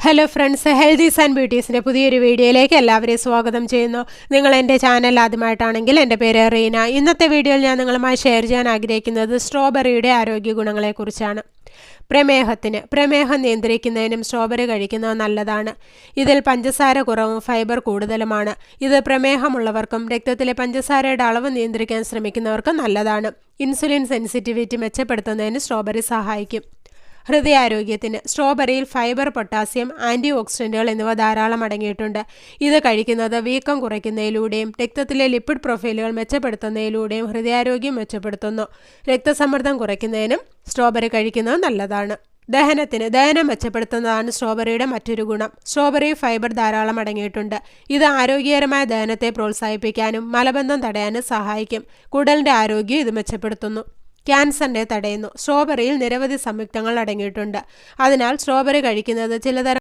Hello friends, healthies and ബ്യൂട്ടീസിൻ്റെ പുതിയൊരു വീഡിയോയിലേക്ക് എല്ലാവരെയും സ്വാഗതം ചെയ്യുന്നു. നിങ്ങൾ എൻ്റെ ചാനൽ ആദ്യമായിട്ടാണെങ്കിൽ എൻ്റെ പേര് റീന. ഇന്നത്തെ വീഡിയോയിൽ ഞാൻ നിങ്ങളുമായി ഷെയർ ചെയ്യാൻ ആഗ്രഹിക്കുന്നത് സ്ട്രോബെറിയുടെ ആരോഗ്യ ഗുണങ്ങളെക്കുറിച്ചാണ്. പ്രമേഹം നിയന്ത്രിക്കുന്നതിനും സ്ട്രോബെറി കഴിക്കുന്നത് നല്ലതാണ്. ഇതിൽ പഞ്ചസാര കുറവും ഫൈബർ കൂടുതലുമാണ്. ഇത് പ്രമേഹമുള്ളവർക്കും രക്തത്തിലെ പഞ്ചസാരയുടെ അളവ് നിയന്ത്രിക്കാൻ ശ്രമിക്കുന്നവർക്കും നല്ലതാണ്. ഇൻസുലിൻ സെൻസിറ്റിവിറ്റി മെച്ചപ്പെടുത്തുന്നതിന് സ്ട്രോബെറി സഹായിക്കും. ഹൃദയാരോഗ്യത്തിന് സ്ട്രോബെറിയിൽ ഫൈബർ, പൊട്ടാസ്യം, ആൻറ്റി ഓക്സിഡൻറ്റുകൾ എന്നിവ ധാരാളം അടങ്ങിയിട്ടുണ്ട്. ഇത് കഴിക്കുന്നത് വീക്കം കുറയ്ക്കുന്നതിലൂടെയും രക്തത്തിലെ ലിപ്പിഡ് പ്രൊഫൈലുകൾ മെച്ചപ്പെടുത്തുന്നതിലൂടെയും ഹൃദയാരോഗ്യം മെച്ചപ്പെടുത്തുന്നു. രക്തസമ്മർദ്ദം കുറയ്ക്കുന്നതിനും സ്ട്രോബെറി കഴിക്കുന്നത് നല്ലതാണ്. ദഹനം മെച്ചപ്പെടുത്തുന്നതാണ് സ്ട്രോബെറിയുടെ മറ്റൊരു ഗുണം. സ്ട്രോബെറി ഫൈബർ ധാരാളം അടങ്ങിയിട്ടുണ്ട്. ഇത് ആരോഗ്യകരമായ ദഹനത്തെ പ്രോത്സാഹിപ്പിക്കാനും മലബന്ധം തടയാനും സഹായിക്കും. കുടലിൻ്റെ ആരോഗ്യം ഇത് മെച്ചപ്പെടുത്തുന്നു. ക്യാൻസറിനെ തടയുന്നു. സ്ട്രോബെറിയിൽ നിരവധി സംയുക്തങ്ങൾ അടങ്ങിയിട്ടുണ്ട്. അതിനാൽ സ്ട്രോബെറി കഴിക്കുന്നത് ചിലതരം